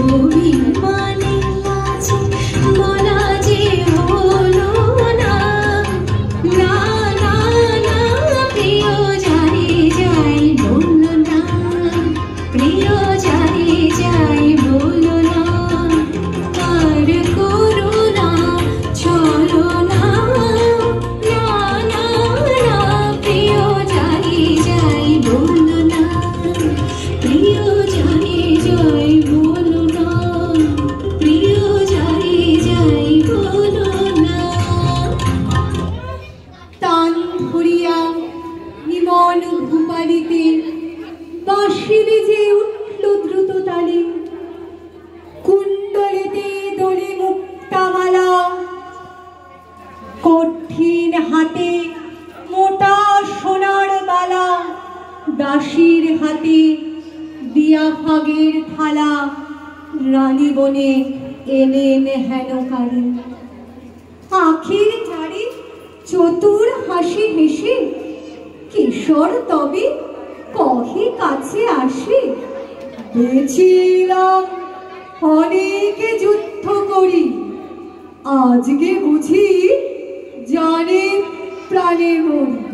অভিমানে আছে বলা যে হলো না, না না না প্রিয় যাই যাই বলো না, প্রিয় যাই যাই বলো না, আর করো না চলো না, না না না প্রিয় যাই যাই বলো না, প্রিয় যাই যাই বলো না, প্রিয় যাই যাই বলো না। তান ধরিয়া নিমন ভূপালিতে বাঁশি বেজে উঠল দ্রুত তালে, কুণ্ডলেতে দোলে মুক্তামালা, কঠিন হাতে মোটা সোনার বালা, দাসীর হাতে দিয়া ফাগের থালা, রানী বনে এলেন হেনকারী। আখির ঝাড়ি চতুর হাসি হেসে কিশোর তবে কহে কাছে আসে, বেছিলাম অনেকে যুদ্ধ করি, আজকে বুঝি জানে প্রাণে মরি।